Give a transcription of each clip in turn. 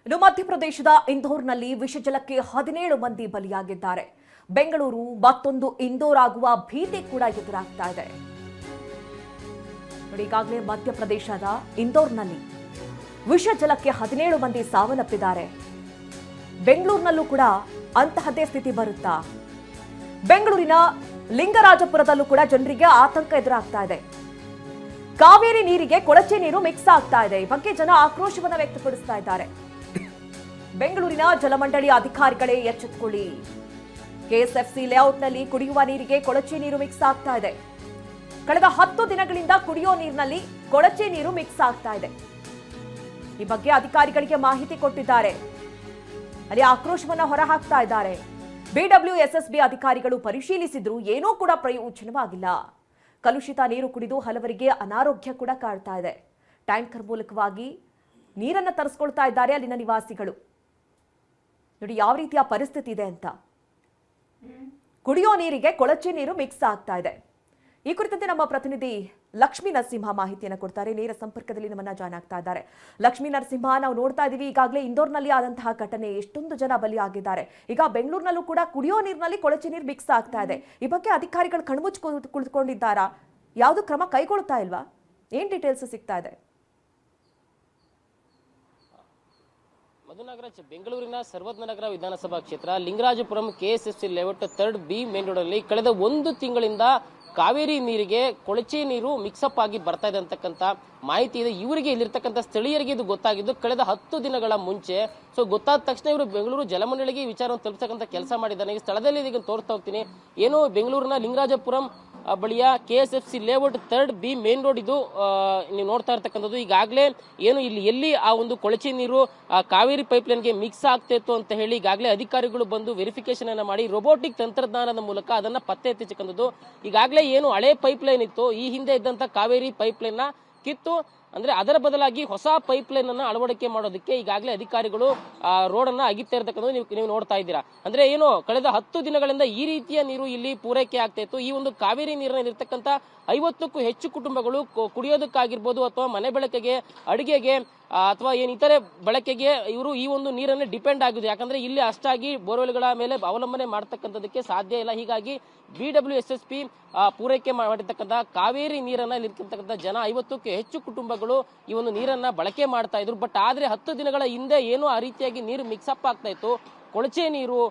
ಇನ್ನು ಮಧ್ಯಪ್ರದೇಶದ ಇಂದೋರ್ನಲ್ಲಿ ವಿಷಜಲಕ್ಕೆ 17 ಮಂದಿ ಬಲಿಯಾಗಿದ್ದಾರೆ. ಬೆಂಗಳೂರು ಮತ್ತೊಂದು ಇಂದೋರ್ ಆಗುವ ಭೀತಿ ಕೂಡ ಎದುರಾಗ್ತಾ ಇದೆ. ನೋಡಿ, ಈಗಾಗಲೇ ಮಧ್ಯಪ್ರದೇಶದ ಇಂದೋರ್ನಲ್ಲಿ ವಿಷಜಲಕ್ಕೆ 17 ಮಂದಿ ಸಾವನ್ನಪ್ಪಿದ್ದಾರೆ. ಬೆಂಗಳೂರಿನಲ್ಲೂ ಕೂಡ ಅಂತಹದ್ದೇ ಸ್ಥಿತಿ ಬರುತ್ತಾ? ಬೆಂಗಳೂರಿನ ಲಿಂಗರಾಜಪುರದಲ್ಲೂ ಕೂಡ ಜನರಿಗೆ ಆತಂಕ ಎದುರಾಗ್ತಾ ಇದೆ. ಕಾವೇರಿ ನೀರಿಗೆ ಕೊಳಚೆ ನೀರು ಮಿಕ್ಸ್ ಆಗ್ತಾ ಇದೆ. ಈ ಬಗ್ಗೆ ಜನ ಆಕ್ರೋಶವನ್ನ ವ್ಯಕ್ತಪಡಿಸ್ತಾ ಇದ್ದಾರೆ. ಬೆಂಗಳೂರಿನ ಜಲಮಂಡಳಿ ಅಧಿಕಾರಿಗಳೇ ಎಚ್ಚೆತ್ತುಕೊಳ್ಳಿ. ಕೆಎಸ್ಎಫ್ಸಿ ಲೇಔಟ್ನಲ್ಲಿ ಕುಡಿಯುವ ನೀರಿಗೆ ಕೊಳಚೆ ನೀರು ಮಿಕ್ಸ್ ಆಗ್ತಾ ಇದೆ. ಕಳೆದ 10 ದಿನಗಳಿಂದ ಕುಡಿಯೋ ನೀರಿನಲ್ಲಿ ಕೊಳಚೆ ನೀರು ಮಿಕ್ಸ್ ಆಗ್ತಾ ಇದೆ. ಈ ಬಗ್ಗೆ ಅಧಿಕಾರಿಗಳಿಗೆ ಮಾಹಿತಿ ಕೊಟ್ಟಿದ್ದಾರೆ. ಅಲ್ಲಿ ಆಕ್ರೋಶವನ್ನ ಹೊರಹಾಕ್ತಾ ಇದ್ದಾರೆ. ಬಿಡಬ್ಲ್ಯೂಎಸ್ಎಸ್ಬಿ ಅಧಿಕಾರಿಗಳು ಪರಿಶೀಲಿಸಿದ್ರು, ಏನೂ ಕೂಡ ಪ್ರಯೋಜನವಾಗಿಲ್ಲ. ಕಲುಷಿತ ನೀರು ಕುಡಿದು ಹಲವರಿಗೆ ಅನಾರೋಗ್ಯ ಕೂಡ ಕಾಡ್ತಾ ಇದೆ. ಟ್ಯಾಂಕರ್ ಮೂಲಕವಾಗಿ ನೀರನ್ನು ತರಿಸ್ಕೊಳ್ತಾ ಇದ್ದಾರೆ ಅಲ್ಲಿನ ನಿವಾಸಿಗಳು. ನೋಡಿ ಯಾವ ರೀತಿಯ ಪರಿಸ್ಥಿತಿ ಇದೆ ಅಂತ. ಕುಡಿಯೋ ನೀರಿಗೆ ಕೊಳಚೆ ನೀರು ಮಿಕ್ಸ್ ಆಗ್ತಾ ಇದೆ. ಈ ಕುರಿತಂತೆ ನಮ್ಮ ಪ್ರತಿನಿಧಿ ಲಕ್ಷ್ಮೀ ನರಸಿಂಹ ಮಾಹಿತಿಯನ್ನು ಕೊಡ್ತಾರೆ. ನೇರ ಸಂಪರ್ಕದಲ್ಲಿ ನಮ್ಮನ್ನ ಜಾಯ್ನ್ ಆಗ್ತಾ ಇದ್ದಾರೆ. ಲಕ್ಷ್ಮೀ ನರಸಿಂಹ, ನಾವು ನೋಡ್ತಾ ಇದೀವಿ ಈಗಾಗಲೇ ಇಂದೋರ್ನಲ್ಲಿ ಆದಂತಹ ಘಟನೆ, ಎಷ್ಟೊಂದು ಜನ ಬಲಿಯಾಗಿದ್ದಾರೆ. ಈಗ ಬೆಂಗಳೂರಿನಲ್ಲೂ ಕೂಡ ಕುಡಿಯೋ ನೀರಿನಲ್ಲಿ ಕೊಳಚೆ ನೀರು ಮಿಕ್ಸ್ ಆಗ್ತಾ ಇದೆ. ಈ ಬಗ್ಗೆ ಅಧಿಕಾರಿಗಳು ಕಣ್ಮುಚ್ಚಿ ಕುಳಿತುಕೊಂಡಿದ್ದಾರಾ? ಯಾವುದು ಕ್ರಮ ಕೈಗೊಳ್ತಾ ಇಲ್ವಾ? ಏನ್ ಡೀಟೇಲ್ಸ್ ಸಿಗ್ತಾ ಇದೆ? ಮಧುನಾಗರಾಜ್, ಬೆಂಗಳೂರಿನ ಸರ್ವಜ್ಞನಗರ ವಿಧಾನಸಭಾ ಕ್ಷೇತ್ರ Lingarajapuram KSFC layout 3rd B main road ಅಲ್ಲಿ ಕಳೆದ 1 ತಿಂಗಳಿಂದ ಕಾವೇರಿ ನೀರಿಗೆ ಕೊಳಚೆ ನೀರು ಮಿಕ್ಸಪ್ ಆಗಿ ಬರ್ತಾ ಇದೆ ಅಂತಕ್ಕಂಥ ಮಾಹಿತಿ ಇದೆ. ಇವರಿಗೆ ಇಲ್ಲಿರ್ತಕ್ಕಂಥ ಸ್ಥಳೀಯರಿಗೆ ಇದು ಗೊತ್ತಾಗಿದ್ದು ಕಳೆದ 10 ದಿನಗಳ ಮುಂಚೆ. ಸೊ ಗೊತ್ತಾದ ತಕ್ಷಣ ಇವರು ಬೆಂಗಳೂರು ಜಲಮಂಡಳಿಗೆ ಈ ವಿಚಾರವನ್ನು ತಲುಪಿಸತಕ್ಕಂಥ ಕೆಲಸ ಮಾಡಿದ್ದಾರೆ. ಈ ಸ್ಥಳದಲ್ಲಿ ಈಗ ತೋರಿಸ್ತಾ ಹೋಗ್ತೀನಿ. ಏನು ಬೆಂಗಳೂರಿನ ಲಿಂಗರಾಜಪುರಂ ಬಳಿಯ KSFC layout 3rd B main road ಇದು ನೀವು ನೋಡ್ತಾ ಇರ್ತಕ್ಕಂಥದ್ದು. ಈಗಾಗಲೇ ಏನು ಇಲ್ಲಿ ಎಲ್ಲಿ ಆ ಒಂದು ಕೊಳಚೆ ನೀರು ಕಾವೇರಿ ಪೈಪ್ಲೈನ್ಗೆ ಮಿಕ್ಸ್ ಆಗ್ತಾ ಇತ್ತು ಅಂತ ಹೇಳಿ ಈಗಾಗಲೇ ಅಧಿಕಾರಿಗಳು ಬಂದು ವೆರಿಫಿಕೇಶನ್ ಅನ್ನ ಮಾಡಿ ರೋಬೋಟಿಕ್ ತಂತ್ರಜ್ಞಾನದ ಮೂಲಕ ಅದನ್ನ ಪತ್ತೆ ಹಚ್ಚತಕ್ಕಂಥದ್ದು. ಈಗಾಗಲೇ ಏನು ಹಳೆ ಪೈಪ್ಲೈನ್ ಇತ್ತು, ಈ ಹಿಂದೆ ಇದ್ದಂತ ಕಾವೇರಿ ಪೈಪ್ಲೈನ್ ನ ಕಿತ್ತು ಅಂದ್ರೆ ಅದರ ಬದಲಾಗಿ ಹೊಸ ಪೈಪ್ಲೈನ್ ಅನ್ನ ಅಳವಡಿಕೆ ಮಾಡೋದಕ್ಕೆ ಈಗಾಗಲೇ ಅಧಿಕಾರಿಗಳು ರೋಡ್ ಅನ್ನ ಅಗಿತಾ ಇರತಕ್ಕಂಥದ್ದು ನೀವು ನೋಡ್ತಾ ಇದ್ದೀರಾ. ಅಂದ್ರೆ ಏನು ಕಳೆದ 10 ದಿನಗಳಿಂದ ಈ ರೀತಿಯ ನೀರು ಇಲ್ಲಿ ಪೂರೈಕೆ ಆಗ್ತಾ ಇತ್ತು. ಈ ಒಂದು ಕಾವೇರಿ ನೀರಿನಲ್ಲಿ ಇರ್ತಕ್ಕಂಥ 50ಕ್ಕೂ ಹೆಚ್ಚು ಕುಟುಂಬಗಳು ಕುಡಿಯೋದಕ್ಕಾಗಿರ್ಬೋದು ಅಥವಾ ಮನೆ ಬಳಕೆಗೆ, ಅಡಿಗೆಗೆ ಅಥವಾ ಇತರೆ ಬಳಕೆಗೆ ಇವರು ಈ ಒಂದು ನೀರನ್ನು ಡಿಪೆಂಡ್ ಆಗಿದೆ. ಯಾಕಂದ್ರೆ ಇಲ್ಲಿ ಅಷ್ಟಾಗಿ ಬೋರ್ವೆಲ್ಗಳ ಮೇಲೆ ಅವಲಂಬನೆ ಮಾಡತಕ್ಕಂಥದಕ್ಕೆ ಸಾಧ್ಯ ಇಲ್ಲ. ಹೀಗಾಗಿ ಬಿಡಬ್ಲ್ಯೂಎಸ್ಎಸ್ಪಿ ಪೂರೈಕೆ ಮಾಡಿರ್ತಕ್ಕಂಥ ಕಾವೇರಿ ನೀರನ್ನ ಇಲ್ಲಿರ್ತಕ್ಕಂಥ ಜನ 50ಕ್ಕೂ ಹೆಚ್ಚು ಕುಟುಂಬಗಳು ಈ ಒಂದು ನೀರನ್ನ ಬಳಕೆ ಮಾಡ್ತಾ ಇದ್ರು. ಬಟ್ ಆದ್ರೆ 10 ದಿನಗಳ ಹಿಂದೆ ಏನು ಆ ರೀತಿಯಾಗಿ ನೀರು ಮಿಕ್ಸಪ್ ಆಗ್ತಾ ಇತ್ತು, ಕೊಳಚೆ ನೀರು,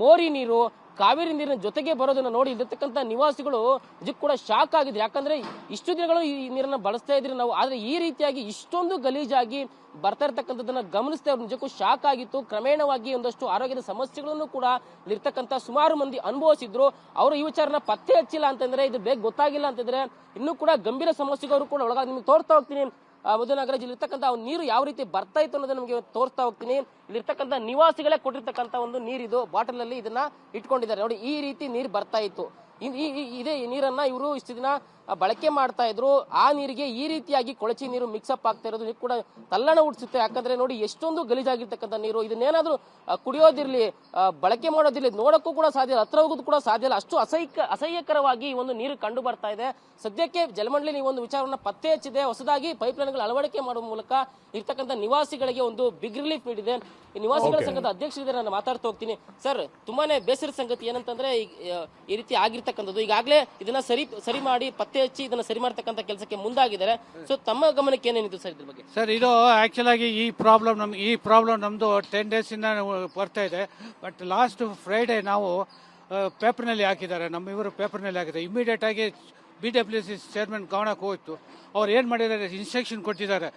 ಮೋರಿ ನೀರು, ಕಾವೇರಿ ನೀರಿನ ಜೊತೆಗೆ ಬರೋದನ್ನ ನೋಡಿ ಇಲ್ಲಿರ್ತಕ್ಕಂಥ ನಿವಾಸಿಗಳು ನಿಜಕ್ಕೂ ಕೂಡ ಶಾಕ್ ಆಗಿದ್ರು. ಯಾಕಂದ್ರೆ ಇಷ್ಟು ದಿನಗಳು ಈ ನೀರನ್ನ ಬಳಸ್ತಾ ಇದ್ರಿ ನಾವು, ಆದ್ರೆ ಈ ರೀತಿಯಾಗಿ ಇಷ್ಟೊಂದು ಗಲೀಜಾಗಿ ಬರ್ತಾ ಇರ್ತಕ್ಕಂಥದ್ದನ್ನ ಗಮನಿಸ್ತಾ ಇದ್ರು. ನಿಜಕ್ಕೂ ಶಾಕ್ ಆಗಿತ್ತು. ಕ್ರಮೇಣವಾಗಿ ಒಂದಷ್ಟು ಆರೋಗ್ಯದ ಸಮಸ್ಯೆಗಳನ್ನು ಕೂಡ ಇಲ್ಲಿರ್ತಕ್ಕಂಥ ಸುಮಾರು ಮಂದಿ ಅನುಭವಿಸಿದ್ರು. ಅವರು ಈ ವಿಚಾರನ ಪತ್ತೆ ಹಚ್ಚಿಲ್ಲ ಅಂತಂದ್ರೆ, ಇದು ಬೇಗ ಗೊತ್ತಾಗಿಲ್ಲ ಅಂತಂದ್ರೆ ಇನ್ನೂ ಕೂಡ ಗಂಭೀರ ಸಮಸ್ಯೆಗಳು ಕೂಡ ಒಳಗಾಗಿ ನಿಮ್ಗೆ ತೋರ್ತಾ ಹೋಗ್ತೀನಿ. ಮಧುನಗರ ಇಲ್ಲಿರ್ತಕ್ಕಂಥ ನೀರು ಯಾವ ರೀತಿ ಬರ್ತಾ ಇತ್ತು ಅನ್ನೋದನ್ನ ನಮಗೆ ತೋರಿಸ್ತಾ ಹೋಗ್ತೀನಿ. ಇಲ್ಲಿರ್ತಕ್ಕಂಥ ನಿವಾಸಿಗಳೇ ಕೊಟ್ಟಿರ್ತಕ್ಕಂಥ ಒಂದು ನೀರಿದು, ಬಾಟಲ್ ಅಲ್ಲಿ ಇದನ್ನ ಇಟ್ಕೊಂಡಿದ್ದಾರೆ ನೋಡಿ. ಈ ರೀತಿ ನೀರು ಬರ್ತಾ ಇತ್ತು. ಇದೇ ನೀರನ್ನ ಇವರು ಇಷ್ಟು ದಿನ ಬಳಕೆ ಮಾಡ್ತಾ ಇದ್ರು. ಆ ನೀರಿಗೆ ಈ ರೀತಿಯಾಗಿ ಕೊಳಚೆ ನೀರು ಮಿಕ್ಸಪ್ ಆಗ್ತಾ ಇರೋದು ಕೂಡ ತಲ್ಲಣ ಹುಟ್ಟಿಸುತ್ತೆ. ಯಾಕಂದ್ರೆ ನೋಡಿ ಎಷ್ಟೊಂದು ಗಲೀಜಾಗಿರ್ತಕ್ಕಂಥ ನೀರು. ಇದನ್ನೇನಾದ್ರೂ ಕುಡಿಯೋದಿರ್ಲಿ, ಬಳಕೆ ಮಾಡೋದಿರ್ಲಿ, ನೋಡಕ್ಕೂ ಕೂಡ ಸಾಧ್ಯ ಇಲ್ಲ, ಹತ್ರ ಹೋಗೋದು ಕೂಡ ಸಾಧ್ಯ ಇಲ್ಲ. ಅಷ್ಟು ಅಸಹ್ಯಕರವಾಗಿ ಈ ಒಂದು ನೀರು ಕಂಡು ಬರ್ತಾ ಇದೆ. ಸದ್ಯಕ್ಕೆ ಜಲಮಂಡಳಿ ಈ ಒಂದು ವಿಚಾರವನ್ನ ಪತ್ತೆ ಹಚ್ಚಿದೆ. ಹೊಸದಾಗಿ ಪೈಪ್ಲೈನ್ಗಳ ಅಳವಡಿಕೆ ಮಾಡುವ ಮೂಲಕ ಇರ್ತಕ್ಕಂಥ ನಿವಾಸಿಗಳಿಗೆ ಒಂದು ಬಿಗ್ ರಿಲೀಫ್ ನೀಡಿದೆ. ಈ ನಿವಾಸಿಗಳ ಸಂಘದ ಅಧ್ಯಕ್ಷರಿದ್ದಾರೆ, ನಾನು ಮಾತಾಡ್ತಾ ಹೋಗ್ತೀನಿ. ಸರ್, ತುಂಬಾನೇ ಬೇಸರದ ಸಂಗತಿ ಏನಂತಂದ್ರೆ ಈ ರೀತಿ ಆಗಿರ್ತಕ್ಕಂಥದ್ದು. ಈಗಾಗಲೇ ಇದನ್ನ ಸರಿ ಮಾಡಿ ಪತ್ತೆ ಹಚ್ಚಿ ಇದನ್ನ ಸರಿ ಮಾಡ್ತಕ್ಕಂಥ ಕೆಲಸಕ್ಕೆ ಮುಂದಾಗಿದ್ದಾರೆ. ಸೊ ತಮ್ಮ ಗಮನಕ್ಕೆ ಏನೇನಿತ್ತು ಸರ್ ಇದ್ರ ಬಗ್ಗೆ? ಸರ್, ಇದು ಆಕ್ಚುಲ್ ಆಗಿ ಈ ಪ್ರಾಬ್ಲಮ್ ನಮ್ದು 10 days ಇಂದ ಬರ್ತಾ ಇದೆ. ಬಟ್ ಲಾಸ್ಟ್ ಫ್ರೈಡೆ ನಾವು ಪೇಪರ್ನಲ್ಲಿ ಹಾಕಿದ್ದಾರೆ, ಇವರು ಪೇಪರ್ನಲ್ಲಿ ಹಾಕಿದ್ದಾರೆ. ಇಮಿಡಿಯೇಟ್ ಆಗಿ ಬಿಡಬ್ಲ್ಯೂಸಿ ಚೇರ್ಮನ್ ಗಮನಕ್ಕೆ ಹೋಯ್ತು. ಅವ್ರು ಏನ್ ಮಾಡಿದ್ದಾರೆ, ಇನ್ಸ್ಟ್ರಕ್ಷನ್ ಕೊಟ್ಟಿದ್ದಾರೆ.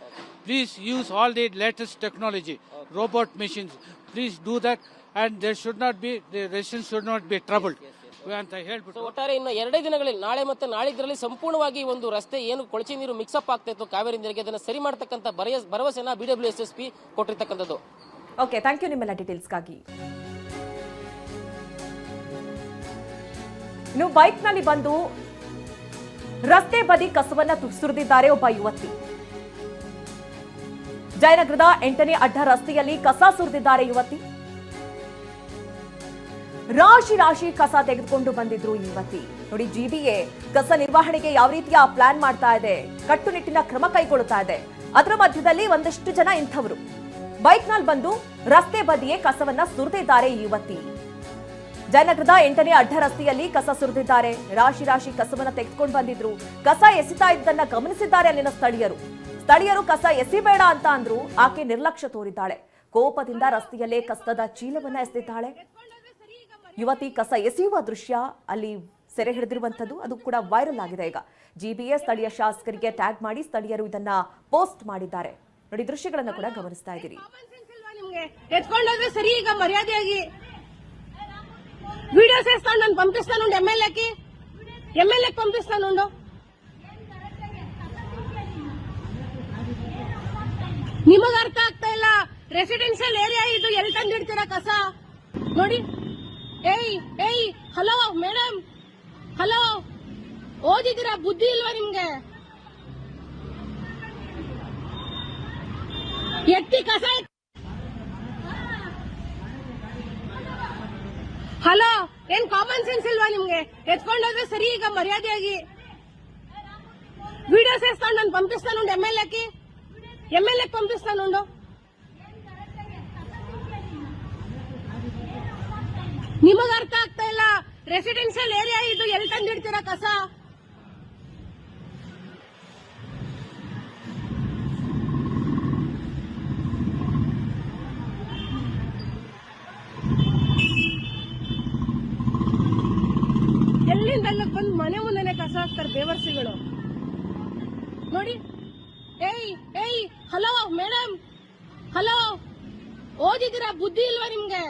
Please use all the latest technology, robot machines, please do that and there should not be the residents should not be troubled ಅಂತ ಹೇಳ್ಬಿಟ್ಟು. ಒಟ್ಟಾರೆ ಇನ್ನು 2 ದಿನಗಳಲ್ಲಿ, ನಾಳೆ ಮತ್ತೆ ನಾಳಿದ್ರಲ್ಲಿ ಸಂಪೂರ್ಣವಾಗಿ ಒಂದು ರಸ್ತೆ ಏನು ಕೊಳಚೆ ನೀರು ಮಿಕ್ಸಪ್ ಆಗ್ತಾ ಇತ್ತು ಕಾವೇರಿ ನೀರಿಗೆ, ಅದನ್ನ ಸರಿ ಮಾಡತಕ್ಕಂಥ ಭರವಸೆನ ಬಿಡಬ್ಲ್ಯೂಎಸ್ಎಸ್ಪಿ ಕೊಟ್ಟಿರ್ತಕ್ಕಂಥದ್ದು. ಓಕೆ, ಥ್ಯಾಂಕ್ ಯು ನಿಮ್ಮೆಲ್ಲ ಡೀಟೇಲ್ಸ್ಗಾಗಿ. ಇನ್ನು ಬೈಕ್ನಲ್ಲಿ ಬಂದು ರಸ್ತೆ ಬದಿ ಕಸವನ್ನ ಸುರಿದಿದ್ದಾರೆ ಒಬ್ಬ ಯುವತಿ. ಜಯನಗರದ 8ನೇ ಅಡ್ಡ ರಸ್ತೆಯಲ್ಲಿ ಕಸ ಸುರಿದಿದ್ದಾರೆ ಯುವತಿ. ರಾಶಿ ಕಸ ತೆಗೆದುಕೊಂಡು ಬಂದಿದ್ರು ಯುವತಿ. ನೋಡಿ, ಜಿಬಿಎ ಕಸ ನಿರ್ವಹಣೆಗೆ ಯಾವ ರೀತಿಯ ಪ್ಲಾನ್ ಮಾಡ್ತಾ ಇದೆ, ಕಟ್ಟುನಿಟ್ಟಿನ ಕ್ರಮ ಕೈಗೊಳ್ಳುತ್ತಾ ಇದೆ. ಅದರ ಮಧ್ಯದಲ್ಲಿ ಒಂದಷ್ಟು ಜನ ಇಂಥವರು ಬೈಕ್ನಲ್ಲಿ ಬಂದು ರಸ್ತೆ ಬದಿಯೇ ಕಸವನ್ನ ಸುರಿದಿದ್ದಾರೆ ಈ ಯುವತಿ. ಜಯನಗರದ 8ನೇ ಅಡ್ಡ ರಸ್ತೆಯಲ್ಲಿ ಕಸ ಸುರಿದಿದ್ದಾರೆ. ರಾಶಿ ರಾಶಿ ಕಸವನ್ನ ತೆಗೆದುಕೊಂಡು ಬಂದಿದ್ರು. ಕಸ ಎಸಿತಾ ಇದ್ದನ್ನ ಗಮನಿಸಿದ್ದಾರೆ ಅಲ್ಲಿನ ಸ್ಥಳೀಯರು ಕಸ ಎಸಿಬೇಡ ಅಂತ ಅಂದ್ರು. ಆಕೆ ನಿರ್ಲಕ್ಷ್ಯ ತೋರಿದ್ದಾಳೆ. ಕೋಪದಿಂದ ರಸ್ತೆಯಲ್ಲೇ ಕಸದ ಚೀಲವನ್ನ ಎಸೆದಿದ್ದಾಳೆ. ಯುವತಿ ಕಸ ಎಸೆಯುವ ದೃಶ್ಯ ಅಲ್ಲಿ ಸೆರೆ ಹಿಡಿದಿರುವಂತದ್ದು, ಅದು ಕೂಡ ವೈರಲ್ ಆಗಿದೆ. ಈಗ ಜಿಬಿಎ ಸ್ಥಳೀಯ ಶಾಸಕರಿಗೆ ಟ್ಯಾಗ್ ಮಾಡಿ ಸ್ಥಳೀಯರು ಇದನ್ನ ಪೋಸ್ಟ್ ಮಾಡಿದ್ದಾರೆ. ನೋಡಿ, ದೃಶ್ಯಗಳನ್ನ ಕೂಡ ಗಮನಿಸ್ತಾ ಇದ್ದೀರಿ. ಎತ್ಕೊಂಡೋದ್ರೆ ಸರಿ, ಈಗ ಮರ್ಯಾದೆಯಾಗಿ ವಿಡಿಯೋ ಸೇರಿಸ್ಕೊಂಡು ನಾನು ಪಂಪಿಸ್ತಾನುಂಡು ಎಮ್ಎಲ್ಎ ಪಂಪಿಸ್ತಾನುಂಡು. ನಿಮಗ ಅರ್ಥ ಆಗ್ತಾ ಇಲ್ಲ. ರೆಸಿಡೆನ್ಷಿಯಲ್ ಏರಿಯಾ ಇದು, ಎಲ್ಲಿ ತಂದಿಡ್ತೀರಾ ಕಸ? ನೋಡಿ, ಏಯ್ ಹಲೋ ಮೇಡಮ್, ಹಲೋ, ಓದಿದ್ದೀರಾ? ಬುದ್ಧಿ ಇಲ್ವಾ ನಿಮ್ಗೆ? ಎತ್ತಿ ಕಸ. ಹಲೋ, ಏನ್ ಕಾಮನ್ ಸೆನ್ಸ್ ಇಲ್ವಾ ನಿಮ್ಗೆ? ಎತ್ಕೊಂಡೋದ್ರೆ ಸರಿ, ಈಗ ಮರ್ಯಾದೆಯಾಗಿ ವಿಡಿಯೋ ಸೇರಿಸ್ಕೊಂಡು ನಾನು ಪಂಪಿಸ್ತಾನುಂಡು ಎಮ್ಎಲ್ಎ ಪಂಪಿಸ್ತಾನುಂಡು. ನಿಮಗ ಅರ್ಥ ಆಗ್ತಾ ಇಲ್ಲ. ರೆಸಿಡೆನ್ಷಿಯಲ್ ಏರಿಯಾ ಇದು, ಎಲ್ಲಿ ತಂದಿಡ್ತೀರಾ ಕಸ? ಎಲ್ಲಿಂದ ಅಲ್ಲಿಗೆ ಬಂದು ಮನೆ ಮುಂದೆನೆ ಕಸ ಹಾಕ್ತಾರೆ ಬೇವರ್ಸಿಗಳು. ನೋಡಿ, ಏಯ್ ಹಲೋ ಮೇಡಮ್, ಹಲೋ, ಓದಿದ್ದೀರಾ? ಬುದ್ಧಿ ಇಲ್ವಾ ನಿಮ್ಗೆ?